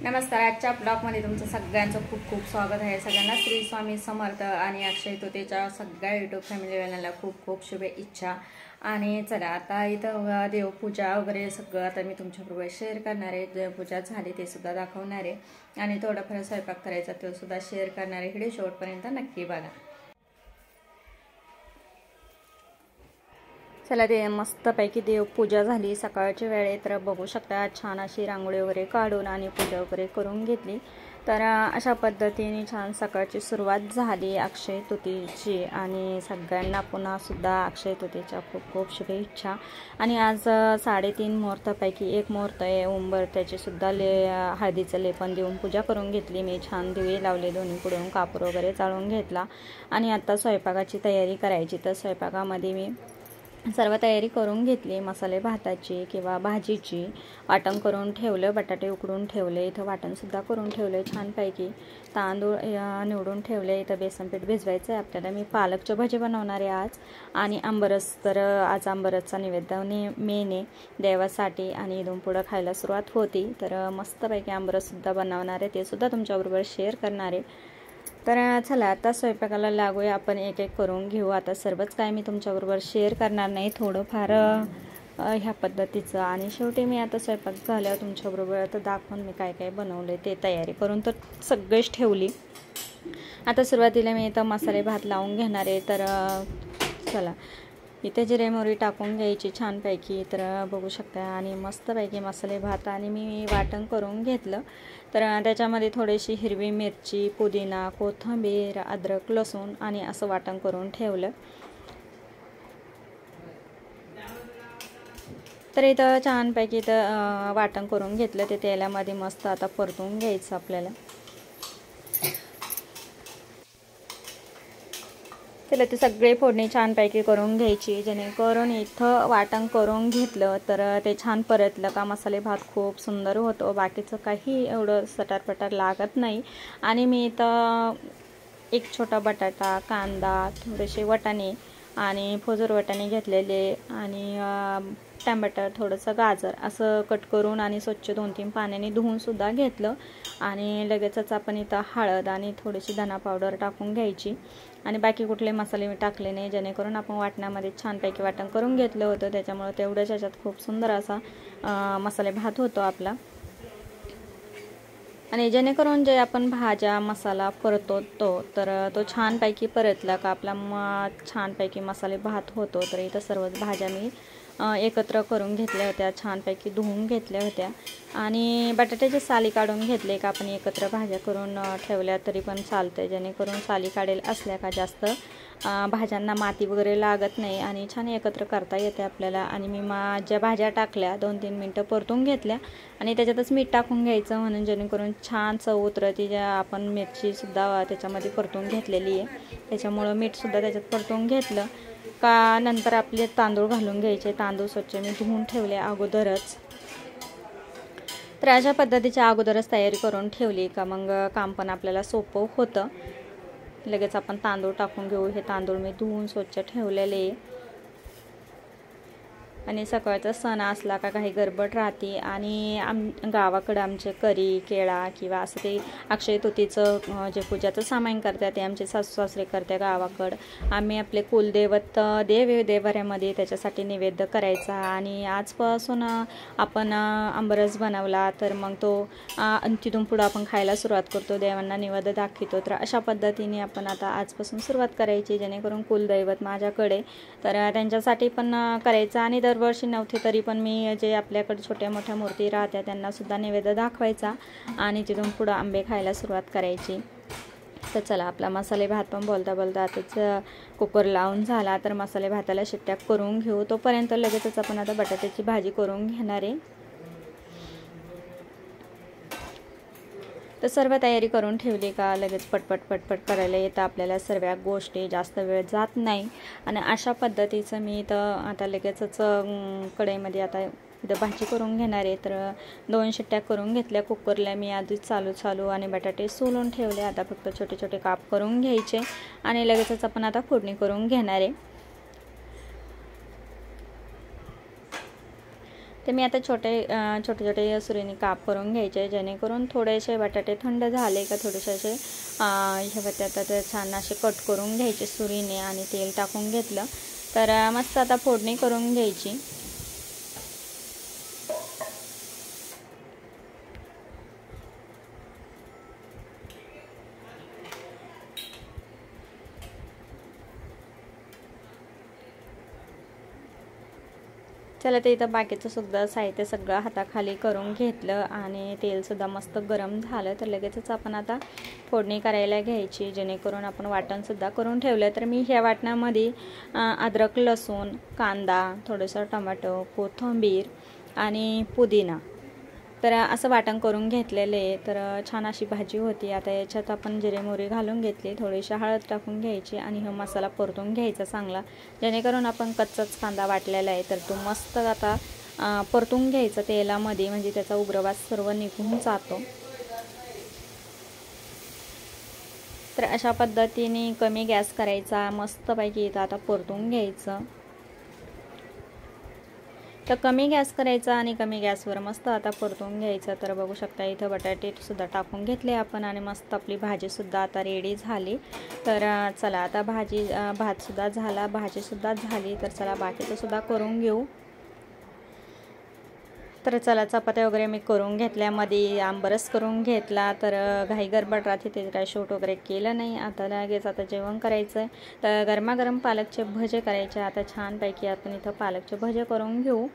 नमस्कार. आजच्या ब्लॉगमध्ये तुमचं सगळ्यांचं खूप खूप स्वागत आहे. सगळ्यांना श्री स्वामी समर्थ आणि अक्षय तृतीयेच्या सगळ्या यूट्यूब फॅमिलीवाल्यांना खूप खूप शुभेच्छा. आणि चला आता इथं देवपूजा वगैरे सगळं आता मी तुमच्याबरोबर शेअर करणार आहे. देवपूजा झाली ते सुद्धा दाखवणार आहे आणि थोडंफार स्वयंपाक करायचा तो सुद्धा शेअर करणार आहे. व्हिडिओ शेवटपर्यंत नक्की बघा. चला ते मस्तपैकी देवपूजा झाली सकाळच्या वेळेत. तर बघू शकता छान अशी रांगोळी वगैरे काढून आणि पूजा वगैरे करून घेतली. तर अशा पद्धतीने छान सकाळची सुरुवात झाली अक्षय तृतीयेची. आणि सगळ्यांना पुन्हा सुद्धा अक्षय तृतीयेच्या खूप खूप शुभेच्छा. आणि आज 3.5 मुहूर्तापैकी एक मुहूर्त आहे उंबरत्याची सुद्धा हळदीचं लेपन देऊन पूजा करून घेतली. मी छान दिवे लावले, दोन्ही पुढून कापूर वगैरे चाळून घेतला. आणि आता स्वयंपाकाची तयारी करायची. तर स्वयंपाकामध्ये मी सर्व तयारी करून घेतली. मसाले भाताची किंवा भाजीची वाटण करून ठेवलं, बटाटे उकडून ठेवले, इथं वाटणसुद्धा करून ठेवले छानपैकी. तांदूळ निवडून ठेवले. इथं बेसनपीठ भिजवायचं आहे आपल्याला. मी पालकची भाजी बनवणार आहे आज. आणि आंबरस, तर आज आंबरसचा नैवेद्य मेन आहे देवासाठी आणि इथून पुढं खायला सुरुवात होती. तर मस्तपैकी आंबरससुद्धा बनवणार आहे, ते सुद्धा तुमच्याबरोबर शेअर करणार आहे. तर चला आता स्वयंपाकाला लागूया. आपण एक एक करून घेऊ. आता सर्वच काय मी तुमच्याबरोबर शेअर करणार नाही, थोडंफार ह्या पद्धतीचं. आणि शेवटी मी आता स्वयंपाक झाल्यावर तुमच्याबरोबर आता दाखवून मी काय काय बनवले ते तयारी करून तर सगळेच ठेवली. आता सुरुवातीला मी इथं मसाले भात लावून घेणार आहे. तर चला इथे जिरे मोहरी टाकून घ्यायची छानपैकी. तर बघू शकता आणि मस्तपैकी मसाले भात आणि मी वाटण करून घेतलं. तर त्याच्यामध्ये थोडीशी हिरवी मिरची, पुदिना, कोथिंबीर, अद्रक, लसूण आणि असं वाटण करून ठेवलं. तर इथं छानपैकी इथं वाटण करून घेतलं. ते तेलामध्ये मस्त आता परतून घ्यायचं आपल्याला. त्याला ते सगळे फोडणी छानपैकी करून घ्यायची, जेणेकरून इथं वाटण करून घेतलं तर ते छान परतलं का मसाले भात खूप सुंदर होतो. बाकीचं काही एवढं सटारपटार लागत नाही. आणि मी इथं एक छोटा बटाटा, कांदा, थोडेसे वाटाणे आणि फोजर वाटाणे घेतलेले आणि टमाटर, थोडंसं गाजर असं कट करून आणि स्वच्छ 2-3 पाण्याने धुवूनसुद्धा घेतलं. आणि लगेचच आपण इथं हळद आणि थोडीशी धना पावडर टाकून घ्यायची. आणि बाकी कुठले मसाले मी टाकले नाही, जेणेकरून आपण वाटणामध्ये छानपैकी वाटण करून घेतलं होतं. त्याच्यामुळे तेवढ्याच ह्याच्यात खूप सुंदर असा मसाले भात होतो आपला. आणि जेणेकरून जे आपण भाज्या मसाला परतवतो तर तो छानपैकी परतला का आपला छानपैकी मसाले भात होतो. तर इथं सर्वच भाज्या मी एकत्र करून घेतल्या होत्या, छानपैकी धुवून घेतल्या होत्या. आणि बटाट्याचे साली काढून घेतले का आपण एकत्र भाज्या करून ठेवल्या तरी पण चालते, जेणेकरून साली काढेल असल्या का जास्त भाज्यांना माती वगैरे लागत नाही आणि छान एकत्र करता येते आपल्याला. आणि मी ज्या भाज्या टाकल्या 2-3 मिनटं परतून घेतल्या आणि त्याच्यातच मीठ टाकून घ्यायचं, म्हणून जेणेकरून छान चव उतरती. ज्या आपण मिरचीसुद्धा त्याच्यामध्ये परतून घेतलेली आहे, त्याच्यामुळं मीठसुद्धा त्याच्यात परतून घेतलं का नंतर आपले तांदूळ घालून घ्यायचे. तांदूळ स्वच्छ मी धुवून ठेवले अगोदरच. तर अशा पद्धतीच्या अगोदरच तयारी करून ठेवली का मग काम पण आपल्याला सोपं होतं. लगेच आपण तांदूळ टाकून घेऊ. हे तांदूळ मी धुवून स्वच्छ ठेवलेले. आणि सकाळचा सण असला का काही गडबड राहते. आणि गावाकडं आमचे करी, केळा किंवा असं ते अक्षय तृतीयेचं जे पूजाचं सामान करतात ते आमचे सासू सासरे करते गावाकडं. आम्ही आपले कुलदैवत देवाऱ्यामध्ये त्याच्यासाठी नैवेद्य करायचा. आणि आजपासून आपण आंबरस बनवला तर मग तो तिथून पुढं आपण खायला सुरुवात करतो, देवांना नैवेद्य दाखवतो. तर अशा पद्धतीने आपण आता आजपासून सुरुवात करायची, जेणेकरून कुलदैवत माझ्याकडे तर त्यांच्यासाठी पण करायचं. आणि दरवर्षी नव्हते तरी पण मी जे आपल्याकडे छोट्या मोठ्या मूर्ती राहत्या त्यांनासुद्धा नैवेद्य दाखवायचा आणि तिथून पुढं आंबे खायला सुरुवात करायची. तर चला आपला मसाले भात पण बोलता बोलता आताच कुकर लावून झाला. तर मसाले भाताला शिट्ट्या करून घेऊ. तोपर्यंत लगेचच आपण आता बटाट्याची भाजी करून घेणार आहे. तर सर्व तयारी करून ठेवली का लगेच पटपट करायला येतं आपल्याला. सर्व गोष्टी जास्त वेळ जात नाही. आणि अशा पद्धतीचं मी इथं आता लगेचच कढईमध्ये आता इथं भाजी करून घेणार आहे. तर 2 शिट्ट्या करून घेतल्या कुकरला मी आधीच चालू आणि बटाटे सोलून ठेवले. आता फक्त छोटे छोटे काप करून घ्यायचे आणि लगेचच आपण आता फोडणी करून घेणार आहे. ते मी आता छोटे छोटे सुरीने काप करून घ्यायचे, जेणेकरून थोडेसे बटाटे थंड झाले का थोडेसे असे ह्या बटाट्यात छान असे कट करून घ्यायचे सुरीने आणि तेल टाकून घेतलं तर मस्त आता फोडणी करून घ्यायची। चला ते इथं बाकीचं सुद्धा साहित्य सगळं हाताखाली करून घेतलं आणि तेलसुद्धा मस्त गरम झालं तर लगेचच आपण आता फोडणी करायला घ्यायची, जेणेकरून आपण वाटणसुद्धा करून ठेवलं। तर मी ह्या वाटणामध्ये अद्रक, लसूण, कांदा, थोडंसं टोमॅटो, कोथिंबीर आणि पुदिना तर असं वाटण करून घेतलेले आहे। तर छान अशी भाजी होती। आता याच्यात आपण जिरे मोहरी घालून घेतली, थोडीशी हळद टाकून घ्यायची आणि हा मसाला परतून घ्यायचा चांगला, जेणेकरून आपण कच्चाच कांदा वाटलेला आहे तर तो मस्त आता परतून घ्यायचा तेलामध्ये, म्हणजे त्याचा उग्रवास सर्व निघून जातो। तर अशा पद्धतीने कमी गॅस करायचा, मस्तपैकी इथं आता परतून घ्यायचं। तर कमी गॅस करायचा आणि कमी गॅसवर मस्त आता परतून घ्यायचं। तर बघू शकता इथं बटाटे सुद्धा टाकून घेतले आपण आणि मस्त आपली भाजी सुद्धा आता रेडी झाली। तर चला आता भात सुद्धा झाला, भाजी सुद्धा झाली, तर चला बाकीचं सुद्धा करून घेऊ। तर चला चपात्या वगैरे मी करून घेतल्यामध्ये आंबरस करून घेतला, तर घाई गडबड राहते ते काय शूट वगैरे केलं नाही। आता लगेच आता जेवण करायचं आहे, तर गरमागरम पालकचे भजे करायचे। आता छानपैकी आपण इथं पालकचे भजे करून घेऊ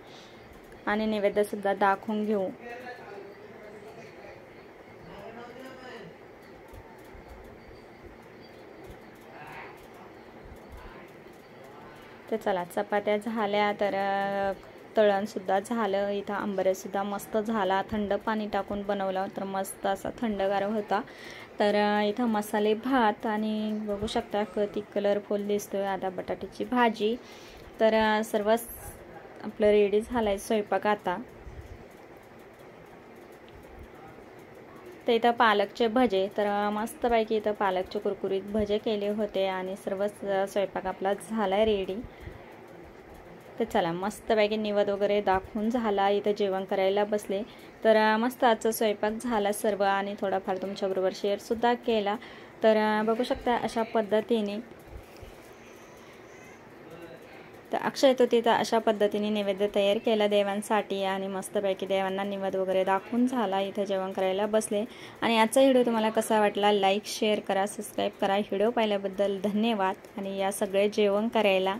आणि नैवेद्यसुद्धा दाखवून घेऊ। तर चला चपात्या झाल्या, तर तळणसुद्धा झालं, इथं आंबरससुद्धा मस्त झाला, थंड पाणी टाकून बनवला तर मस्त असा थंडगार होता। तर इथं मसाले भात आणि बघू शकता किती कलरफुल दिसतोय आता बटाट्याची भाजी। तर सर्वच आपलं रेडी झालंय स्वयंपाक आता। तर इथं पालकचे भजे, तर मस्तपैकी इथं पालकचे कुरकुरीत भजे केले होते आणि सर्वच स्वयंपाक आपला झालाय रेडी। तर चला मस्तपैकी निवेद वगैरे दाखवून झाला, इथं जेवण करायला बसले। तर मस्त आजचा स्वयंपाक झाला सर्व आणि थोडाफार तुमच्याबरोबर शेअरसुद्धा केला। तर बघू शकता अशा पद्धतीने तर अक्षय तृतीयेत अशा पद्धतीने नैवेद्य तयार केला देवांसाठी आणि मस्तपैकी देवांना निवेद वगैरे दाखवून झाला, इथं जेवण करायला बसले। आणि आजचा व्हिडिओ तुम्हाला कसा वाटला लाईक शेअर करा, सबस्क्राईब करा। व्हिडिओ पाहिल्याबद्दल धन्यवाद आणि या सगळे जेवण करायला